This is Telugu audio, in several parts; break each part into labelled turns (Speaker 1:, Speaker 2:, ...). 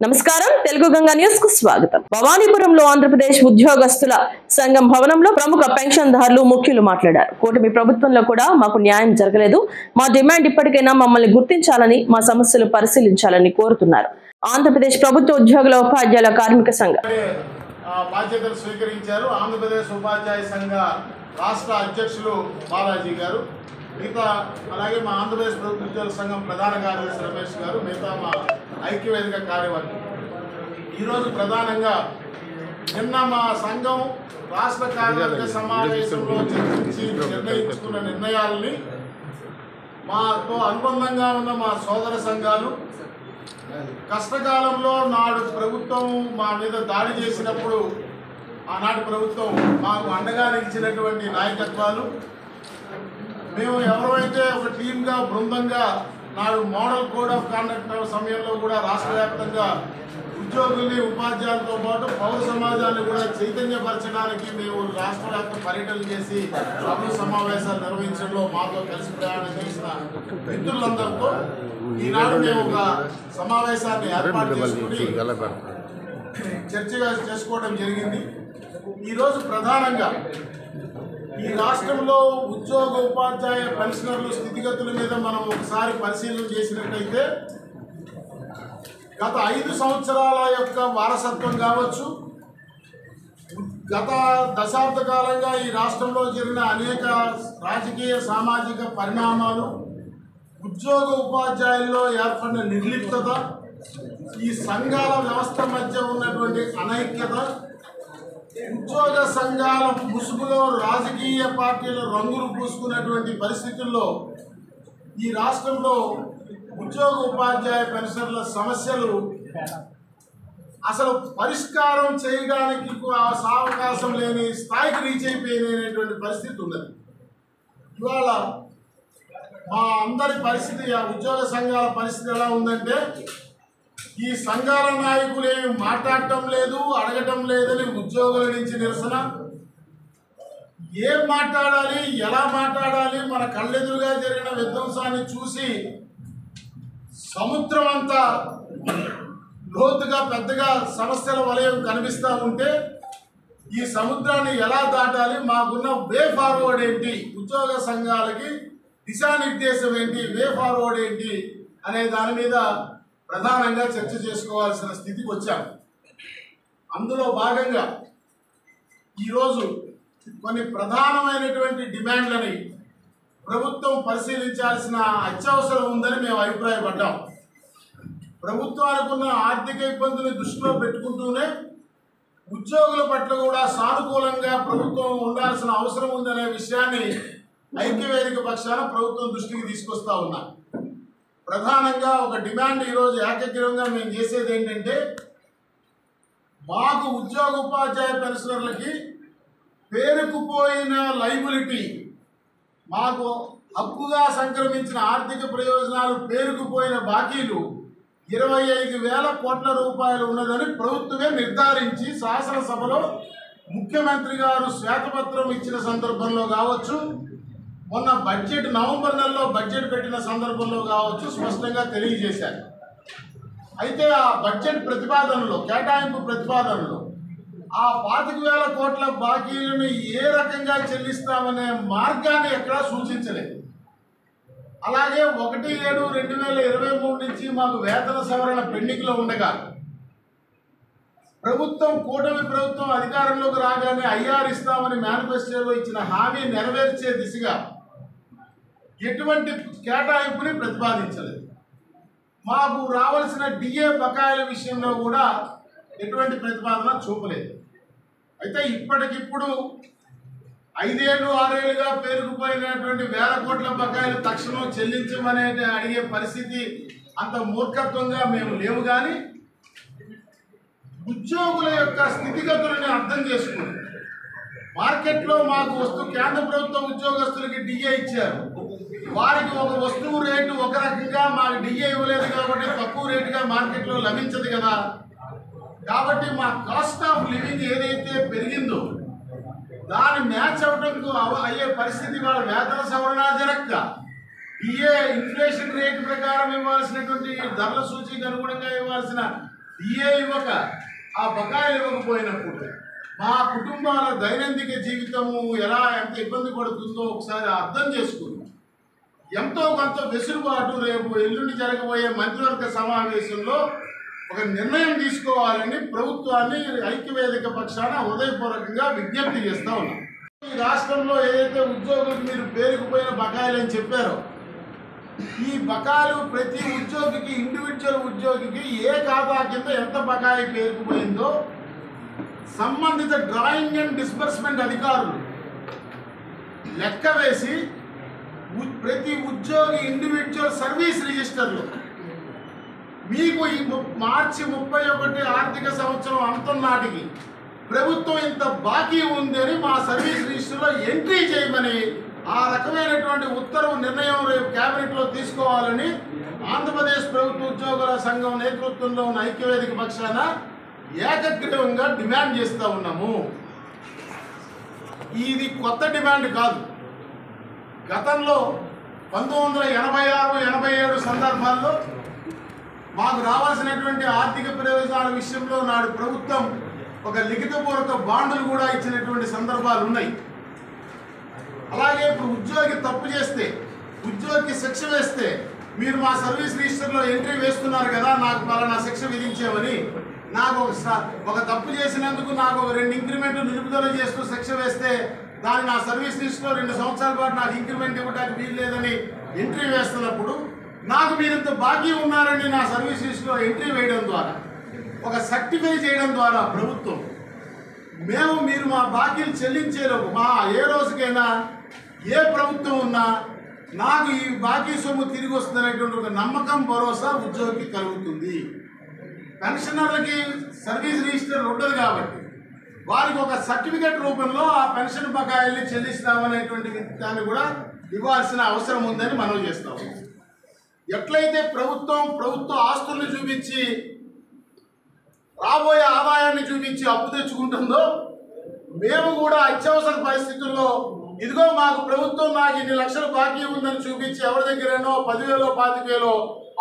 Speaker 1: నమస్కారం తెలుగు గంగా న్యూస్ కు స్వాగతం. భవానీపురంలో ఆంధ్రప్రదేశ్ ఉద్యోగస్తుల సంఘం భవనంలో ప్రముఖ పెన్షన్దారులు ముఖ్యులు మాట్లాడారు. కూటమి ప్రభుత్వంలో కూడా మాకు న్యాయం జరగలేదు. మా డిమాండ్ ఇప్పటికైనా మమ్మల్ని గుర్తించాలని, మా సమస్యలు పరిశీలించాలని కోరుతున్నారు. ఆంధ్రప్రదేశ్ ప్రభుత్వ ఉద్యోగుల ఉపాధ్యాయుల కార్మిక సంఘం
Speaker 2: బాధ్యతలు స్వీకరించారు. ఆంధ్రప్రదేశ్ ఉపాధ్యాయ సంఘ రాష్ట్ర అధ్యక్షులు బాలాజీ గారు, మిగతా అలాగే మా ఆంధ్రప్రదేశ్ ప్రభుత్వ ఉద్యోగుల సంఘం ప్రధాన కార్యదర్శి రమేష్ గారు, మిగతా మా ఐక్యవేదిక కార్యవర్గం ఈరోజు ప్రధానంగా నిన్న మా సంఘం రాష్ట్ర కార్యవర్గ సమావేశంలో చర్చించి నిర్ణయించుకున్న నిర్ణయాలని మాతో అనుబంధంగా ఉన్న మా సోదర సంఘాలు కష్టకాలంలో నాడు ప్రభుత్వం మా మీద దాడి చేసినప్పుడు ఆనాటి ప్రభుత్వం మాకు అండగా నిలిచినటువంటి నాయకత్వాలు, మేము ఎవరైతే ఒక టీమ్గా బృందంగా నాడు మోడల్ కోడ్ ఆఫ్ కాండక్ట్ సమయంలో కూడా రాష్ట్ర వ్యాప్తంగా ఉద్యోగుల్ని ఉపాధ్యాయులతో పాటు పౌర సమాజాన్ని కూడా చైతన్యపరచడానికి మేము రాష్ట్ర వ్యాప్త పర్యటనలు చేసి సభ సమావేశాలు నిర్వహించడంలో మాతో కలిసి ప్రయాణం చేసిన మిత్రులందరితో ఈనాడు మేము ఒక సమావేశాన్ని ఏర్పాటు చేసుకుని చర్చగా చేసుకోవడం జరిగింది. ఈరోజు ప్రధానంగా ఈ రాష్ట్రంలో ఉద్యోగ ఉపాధ్యాయ పెన్షనర్ల స్థితిగతుల మీద మనం ఒకసారి పరిశీలన చేసినట్లయితే గత 5 సంవత్సరాల యొక్క వారసత్వం కావచ్చు, గత దశాబ్ద కాలంగా ఈ రాష్ట్రంలో జరిగిన అనేక రాజకీయ సామాజిక పరిణామాలు, ఉద్యోగ ఉపాధ్యాయుల్లో ఏర్పడిన నిర్లిప్తత, ఈ సంఘాల వ్యవస్థ మధ్య ఉన్నటువంటి అనైక్యత, ఉద్యోగ సంఘాల ముసుగులో రాజకీయ పార్టీల రంగులు పూసుకున్నటువంటి పరిస్థితుల్లో ఈ రాష్ట్రంలో ఉద్యోగ ఉపాధ్యాయ పెన్షన్ల సమస్యలు అసలు పరిష్కారం చేయడానికి అవకాశం లేని స్థాయికి రీచ్ అయిపోయినటువంటి పరిస్థితి ఉన్నది. ఇవాళ మా అందరి పరిస్థితి, ఆ ఉద్యోగ సంఘాల పరిస్థితి ఎలా ఉందంటే, ఈ సంఘాల నాయకులు ఏమి మాట్లాడటం లేదు, అడగటం లేదని ఉద్యోగుల నుంచి నిరసన, ఏం మాట్లాడాలి, ఎలా మాట్లాడాలి, మన కళ్ళెదురుగా జరిగిన విధ్వంసాన్ని చూసి సముద్రం అంతా లోతుగా పెద్దగా సమస్యల వలయం కనిపిస్తూ ఉంటే ఈ సముద్రాన్ని ఎలా దాటాలి, మాకున్న వే ఫార్వర్డ్ ఏంటి, ఉద్యోగ సంఘాలకి దిశానిర్దేశం ఏంటి, వే ఫార్వర్డ్ ఏంటి అనే దాని మీద ప్రధానంగా చర్చ చేసుకోవాల్సిన స్థితికి వచ్చాం. అందులో భాగంగా ఈరోజు కొన్ని ప్రధానమైనటువంటి డిమాండ్లని ప్రభుత్వం పరిశీలించాల్సిన అత్యవసరం ఉందని మేము అభిప్రాయపడ్డాం. ప్రభుత్వానికి ఉన్న ఆర్థిక ఇబ్బందులు దృష్టిలో పెట్టుకుంటూనే ఉద్యోగుల పట్ల కూడా సానుకూలంగా ప్రభుత్వం ఉండాల్సిన అవసరం ఉందనే విషయాన్ని ఐక్యవేదిక పక్షాన ప్రభుత్వం దృష్టికి తీసుకొస్తా ఉన్నాం. ప్రధానంగా ఒక డిమాండ్ ఈరోజు ఏకగ్రీవంగా మేము చేసేది ఏంటంటే, మాకు ఉద్యోగ ఉపాధ్యాయ పెన్షనర్లకి పేరుకుపోయిన లైబిలిటీ, మాకు హక్కుగా సంక్రమించిన ఆర్థిక ప్రయోజనాలు పేరుకుపోయిన బాకీలు 25,000 కోట్ల రూపాయలు ఉన్నదని ప్రభుత్వమే నిర్ధారించి శాసనసభలో ముఖ్యమంత్రి గారు శ్వేతపత్రం ఇచ్చిన సందర్భంలో కావచ్చు, మొన్న బడ్జెట్ నవంబర్ నెలలో బడ్జెట్ పెట్టిన సందర్భంలో కావచ్చు స్పష్టంగా తెలియజేశారు. అయితే ఆ బడ్జెట్ ప్రతిపాదనలో, కేటాయింపు ప్రతిపాదనలో ఆ 25,000 కోట్ల బాకీలను ఏ రకంగా చెల్లిస్తామనే మార్గాన్ని ఎక్కడా సూచించలేదు. అలాగే 1/7/2023 నుంచి మాకు వేతన సవరణ పెండింగ్లో ఉండగా ప్రభుత్వం, కూటమి ప్రభుత్వం అధికారంలోకి రాగానే ఐఆర్ ఇస్తామని మేనిఫెస్టోలో ఇచ్చిన హామీ నెరవేర్చే దిశగా ఎటువంటి కేటాయింపుని ప్రతిపాదించలేదు. మాకు రావాల్సిన డిఏ బకాయిల విషయంలో కూడా ఎటువంటి ప్రతిపాదన చూపలేదు. అయితే ఇప్పటికిప్పుడు 5 ఏళ్ళు 6 ఏళ్ళుగా పేరుకుపోయినటువంటి 1,000 కోట్ల బకాయిలు తక్షణం చెల్లించమనే అడిగే పరిస్థితి అంత మూర్ఖత్వంగా మేము లేవు. కానీ ఉద్యోగుల యొక్క స్థితిగతులని అర్థం చేసుకుని మార్కెట్లో మాకు కేంద్ర ప్రభుత్వ ఉద్యోగస్తులకి డిఏ ఇచ్చారు, వారికి ఒక వస్తువు రేటు ఒక రకంగా, మాకు డిఏ ఇవ్వలేదు కాబట్టి తక్కువ రేటుగా మార్కెట్లో లభించదు కదా. కాబట్టి మా కాస్ట్ ఆఫ్ లివింగ్ ఏదైతే పెరిగిందో దాన్ని మ్యాచ్ అవడానికి అయ్యే పరిస్థితి వాళ్ళ వేతన సవరణ జరగక డిఏ ఇన్ఫ్లేషన్ రేటు ప్రకారం ఇవ్వాల్సినటువంటి ధరల సూచీకి అనుగుణంగా ఇవ్వాల్సిన డిఏ ఇవ్వక ఆ బకాయిలు ఇవ్వకపోయినప్పుడు మా కుటుంబాల దైనందిక జీవితము ఎంత ఇబ్బంది పడుతుందో ఒకసారి అర్థం చేసుకుని ఎంతో కొంత వెసులుబాటు రేపు ఎల్లుండి జరగబోయే మంత్రివర్గ సమావేశంలో ఒక నిర్ణయం తీసుకోవాలని ప్రభుత్వాన్ని ఐక్యవేదిక పక్షాన హృదయపూర్వకంగా విజ్ఞప్తి చేస్తా ఉన్నాం. ఈ రాష్ట్రంలో ఏదైతే ఉద్యోగులకు మీరు పేరుకుపోయిన బకాయిలు అని చెప్పారో, ఈ బకాయిలు ప్రతి ఉద్యోగికి, ఇండివిజువల్ ఉద్యోగికి ఏ ఖాతా కింద ఎంత బకాయి పేరుకుపోయిందో సంబంధిత డ్రాయింగ్ అండ్ డిస్బర్స్మెంట్ అధికారులు లెక్క వేసి ప్రతి ఉద్యోగి ఇండివిజువల్ సర్వీస్ రిజిస్టర్లో మీకు ఈ మార్చి 31 ఆర్థిక సంవత్సరం అంతం నాటికి ప్రభుత్వం ఇంత బాకీ ఉందని మా సర్వీస్ రిజిస్టర్లో ఎంట్రీ చేయమని ఆ రకమైనటువంటి ఉత్తర్వు నిర్ణయం రేపు కేబినెట్లో తీసుకోవాలని ఆంధ్రప్రదేశ్ ప్రభుత్వ ఉద్యోగుల సంఘం నేతృత్వంలో ఉన్న ఐక్యవేదిక పక్షాన ఏకగ్రీవంగా డిమాండ్ చేస్తూ ఉన్నాము. ఇది కొత్త డిమాండ్ కాదు. గతంలో 1986-87 సందర్భాల్లో మాకు రావాల్సినటువంటి ఆర్థిక ప్రయోజనాల విషయంలో నాడు ప్రభుత్వం ఒక లిఖితపూర్వక బాండులు కూడా ఇచ్చినటువంటి సందర్భాలు ఉన్నాయి. అలాగే ఇప్పుడు ఉద్యోగి తప్పు చేస్తే, ఉద్యోగికి శిక్ష వేస్తే మీరు మా సర్వీస్ రిజిస్టర్లో ఎంట్రీ వేస్తున్నారు కదా, నాకు పలానా శిక్ష విధించామని, నాకు ఒక తప్పు చేసినందుకు నాకు ఒక 2 ఇంక్రిమెంట్లు నిలుపుదల చేస్తూ శిక్ష వేస్తే దాన్ని నా సర్వీస్ లిస్టులో 2 సంవత్సరాల పాటు నాకు ఇంక్రిమెంట్ ఇవ్వడానికి వీలు లేదని ఎంట్రీ వేస్తున్నప్పుడు నాకు మీరింత బాకీ ఉన్నారని నా సర్వీస్ లిస్టులో ఎంట్రీ వేయడం ద్వారా, ఒక సర్టిఫై చేయడం ద్వారా ప్రభుత్వం మీరు మా బాకీలు చెల్లించేలోపు మా ఏ రోజుకైనా ఏ ప్రభుత్వం ఉన్నా నాకు ఈ బాకీ సొమ్ము తిరిగి వస్తుందనేటువంటి ఒక నమ్మకం, భరోసా ఉద్యోగికి కలుగుతుంది. పెన్షనర్లకి సర్వీస్ రిజిస్టర్ ఉండదు కాబట్టి వారికి ఒక సర్టిఫికేట్ రూపంలో ఆ పెన్షన్ బకాయిల్ని చెల్లిస్తామనేటువంటి దాన్ని కూడా ఇవ్వాల్సిన అవసరం ఉందని మనం చేస్తాం. ఎట్లయితే ప్రభుత్వ ఆస్తుల్ని చూపించి రాబోయే ఆదాయాన్ని చూపించి అప్పు తెచ్చుకుంటుందో, మేము కూడా అత్యవసర పరిస్థితుల్లో ఇదిగో మాకు ప్రభుత్వం నాకు ఇన్ని లక్షలు బాకీ ఉందని చూపించి ఎవరి దగ్గరైనా 10,000 25,000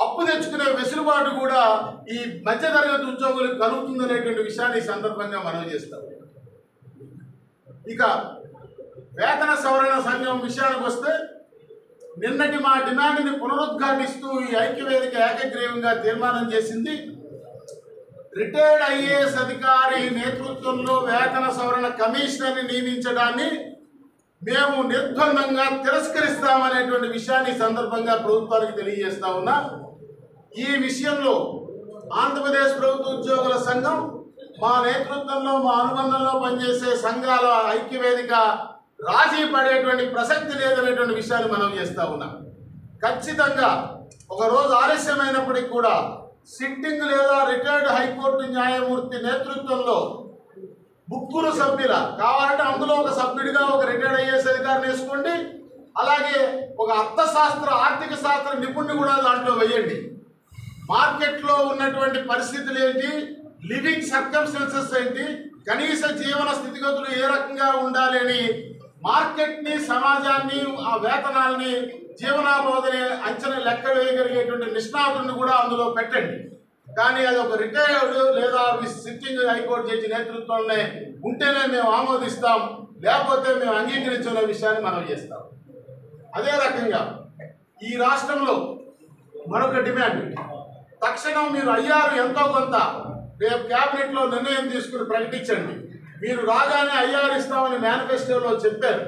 Speaker 2: అప్పు తెచ్చుకునే వెసులుబాటు కూడా ఈ మధ్యతరగతి ఉద్యోగులకు కలుగుతుందనేటువంటి విషయాన్ని ఈ సందర్భంగా మనం చేస్తాం. ఇక వేతన సవరణ సంఘం విషయానికి వస్తే, నిన్నటి మా డిమాండ్ని పునరుద్ఘాటిస్తూ ఈ ఐక్యవేదిక ఏకగ్రీవంగా తీర్మానం చేసింది. రిటైర్డ్ ఐఏఎస్ అధికారి నేతృత్వంలో వేతన సవరణ కమిషనర్ని నియమించడాన్ని మేము నిర్బంధంగా తిరస్కరిస్తామనేటువంటి విషయాన్ని సందర్భంగా ప్రభుత్వానికి తెలియజేస్తా ఉన్నా. ఈ విషయంలో ఆంధ్రప్రదేశ్ ప్రభుత్వ ఉద్యోగుల సంఘం మా నేతృత్వంలో, మా అనుబంధంలో పనిచేసే సంఘాల ఐక్యవేదిక రాజీ పడేటువంటి ప్రసక్తి లేదనేటువంటి విషయాన్ని మనం చేస్తా ఉన్నాం. ఖచ్చితంగా ఒక రోజు ఆలస్యమైనప్పటికీ కూడా సిట్టింగ్ లేదా రిటైర్డ్ హైకోర్టు న్యాయమూర్తి నేతృత్వంలో 3 సభ్యుల కావాలంటే అందులో ఒక సభ్యుడిగా ఒక రిటైర్డ్ ఐఏఎస్ అధికారిని వేసుకోండి, అలాగే ఒక ఆర్థిక శాస్త్ర నిపుణుని కూడా దాంట్లో వేయండి. మార్కెట్లో ఉన్నటువంటి పరిస్థితులు ఏంటి, లివింగ్ సర్కమ్స్టెన్సెస్ ఏంటి, కనీస జీవన స్థితిగతులు ఏ రకంగా ఉండాలి అని మార్కెట్ని, సమాజాన్ని, ఆ వేతనాలని, జీవనాభోదని అంచనా లెక్క వేయగలిగేటువంటి నిష్ణాతులను కూడా అందులో పెట్టండి. కానీ అది ఒక రిటైర్డ్ లేదా సిట్టింగ్ హైకోర్టు జడ్జి నేతృత్వంలోనే ఉంటేనే మేము ఆమోదిస్తాం, లేకపోతే మేము అంగీకరించిన విషయాన్ని మనం చేస్తాం. అదే రకంగా ఈ రాష్ట్రంలో మరొక డిమాండ్, తక్షణం మీరు ఐఆర్ ఎంతో కొంత రేపు క్యాబినెట్లో నిర్ణయం తీసుకుని ప్రకటించండి. మీరు రాగానే ఐఆర్ ఇస్తామని మేనిఫెస్టోలో చెప్పారు.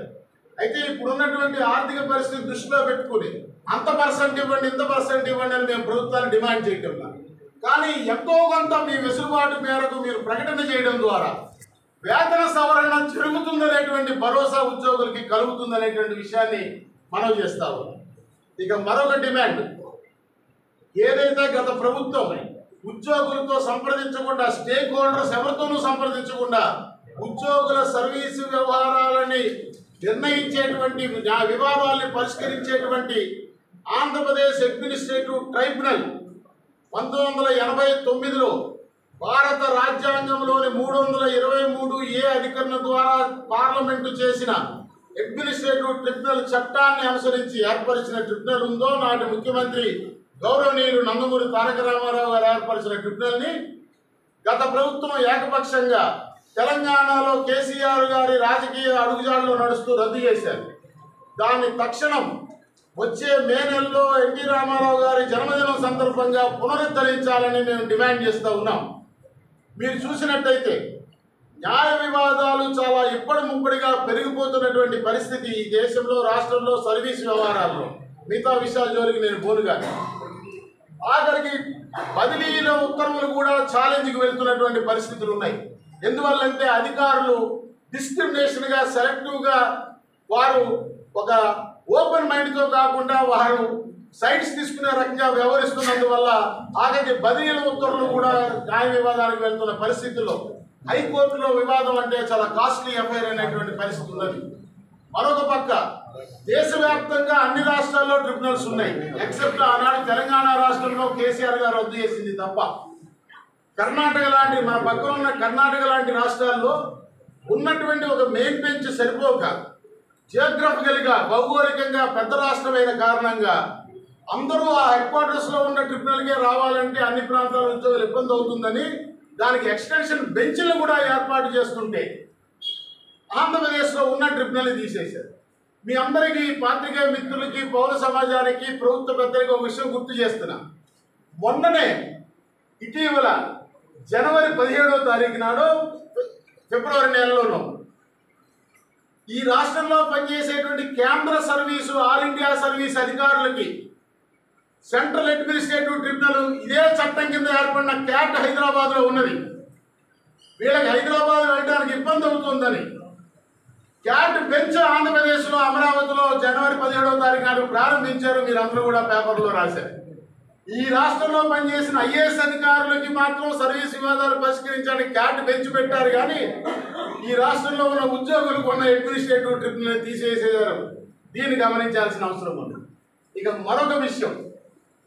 Speaker 2: అయితే ఇప్పుడున్నటువంటి ఆర్థిక పరిస్థితి దృష్టిలో పెట్టుకుని అంత పర్సెంట్ ఇవ్వండి, ఇంత పర్సెంట్ ఇవ్వండి అని మేము ప్రభుత్వాన్ని డిమాండ్ చేయటం. కానీ ఎంతో కొంత మీ వెసులుబాటు మేరకు మీరు ప్రకటన చేయడం ద్వారా వేతన సవరణ జరుగుతుందనేటువంటి భరోసా ఉద్యోగులకి కలుగుతుందనేటువంటి విషయాన్ని మనం చేస్తాము. ఇక మరొక డిమాండ్, ఏదైతే గత ప్రభుత్వం ఉద్యోగులతో సంప్రదించకుండా, స్టేక్ హోల్డర్స్ ఎవరితోనూ సంప్రదించకుండా ఉద్యోగుల సర్వీసు వ్యవహారాలని నిర్ణయించేటువంటి, వివాదాలని పరిష్కరించేటువంటి ఆంధ్రప్రదేశ్ అడ్మినిస్ట్రేటివ్ ట్రైబ్యునల్ 1989లో భారత రాజ్యాంగంలోని 323A అధికరణ ద్వారా పార్లమెంటు చేసిన అడ్మినిస్ట్రేటివ్ ట్రిబ్యునల్ చట్టాన్ని అనుసరించి ఏర్పరిచిన ట్రిబ్యునల్ ఉందో, నాటి ముఖ్యమంత్రి గౌరవనీయులు నందమూరి తారక రామారావు గారు ఏర్పరిచిన ట్రిబ్యునల్ని గత ప్రభుత్వం ఏకపక్షంగా తెలంగాణలో కేసీఆర్ గారి రాజకీయ అడుగుజాడలో నడుస్తూ రద్దు చేశారు. దాన్ని తక్షణం వచ్చే మే నెలలో ఎన్టీ రామారావు గారి జన్మదినం సందర్భంగా పునరుద్ధరించాలని మేము డిమాండ్ చేస్తూ ఉన్నాం. మీరు చూసినట్టయితే న్యాయ వివాదాలు చాలా ఇప్పటిముప్పటిగా పెరిగిపోతున్నటువంటి పరిస్థితి ఈ దేశంలో, రాష్ట్రంలో, సర్వీస్ వ్యవహారాల్లో. మిగతా విషయాల జోలికి నేను పోనుగాను. ఆఖరికి బదిలీల ఉత్తర్వులు కూడా ఛాలెంజ్కి వెళ్తున్నటువంటి పరిస్థితులు ఉన్నాయి. ఎందువల్లంటే అధికారులు డిస్క్రిమినేషన్గా, సెలెక్టివ్గా వారు ఒక ఓపెన్ మైండ్తో కాకుండా వారు సైడ్స్ తీసుకునే రకంగా వ్యవహరిస్తున్నందువల్ల ఆఖరికి బదిలీల ఉత్తర్వులు కూడా న్యాయ వివాదానికి వెళ్తున్న పరిస్థితుల్లో హైకోర్టులో వివాదం అంటే చాలా కాస్ట్లీ ఎఫ్ఐఆర్ అనేటువంటి పరిస్థితి ఉన్నది. మరొక పక్క దేశవ్యాప్తంగా అన్ని రాష్ట్రాల్లో ట్రిబ్యునల్స్ ఉన్నాయి. ఎక్సెప్ట్ ఆనాడు తెలంగాణ రాష్ట్రంలో కేసీఆర్ గారు రద్దు చేసింది తప్ప. కర్ణాటక లాంటి, మన పక్కన ఉన్న కర్ణాటక లాంటి రాష్ట్రాల్లో ఉన్నటువంటి ఒక మెయిన్ బెంచ్ సరిపోక జియోగ్రఫికల్గా, భౌగోళికంగా పెద్ద రాష్ట్రమైన కారణంగా అందరూ ఆ హెడ్ క్వార్టర్స్లో ఉన్న ట్రిబ్యునల్కే రావాలంటే అన్ని ప్రాంతాల ఉద్యోగులు ఇబ్బంది అవుతుందని దానికి ఎక్స్టెన్షన్ బెంచ్లు కూడా ఏర్పాటు చేస్తుంటే ఆంధ్రప్రదేశ్లో ఉన్న ట్రిబ్యునల్ని తీసేశారు. మీ అందరికీ, పాత్రికేయ మిత్రులకి, పౌర సమాజానికి, ప్రభుత్వ పెద్దలకి ఒక విషయం గుర్తు చేస్తున్నా. మొన్ననే ఇటీవల జనవరి 17వ తారీఖు నాడు, ఫిబ్రవరి నెలలోనూ ఈ రాష్ట్రంలో పనిచేసేటువంటి కేంద్ర సర్వీసు, ఆల్ ఇండియా సర్వీస్ అధికారులకి సెంట్రల్ అడ్మినిస్ట్రేటివ్ ట్రిబ్యునల్ ఇదే చట్టం కింద ఏర్పడిన క్యాట్ హైదరాబాద్లో ఉన్నది. వీళ్ళకి హైదరాబాద్ వెళ్ళడానికి ఇబ్బంది అవుతుందని క్యాట్ బెంచ్ ఆంధ్రప్రదేశ్లో అమరావతిలో జనవరి 17వ తారీఖు నాడు ప్రారంభించారు. మీరందరూ కూడా పేపర్లో రాశారు. ఈ రాష్ట్రంలో పనిచేసిన ఐఏఎస్ అధికారులకి మాత్రం సర్వీస్ వివాదాలు పరిష్కరించడానికి క్యాట్ బెంచ్ పెట్టారు. కానీ ఈ రాష్ట్రంలో ఉన్న ఉద్యోగులకు ఉన్న అడ్మినిస్ట్రేటివ్ ట్రిబ్యునల్ తీసేసేవారు. దీన్ని గమనించాల్సిన అవసరం ఉంది. ఇక మరొక విషయం,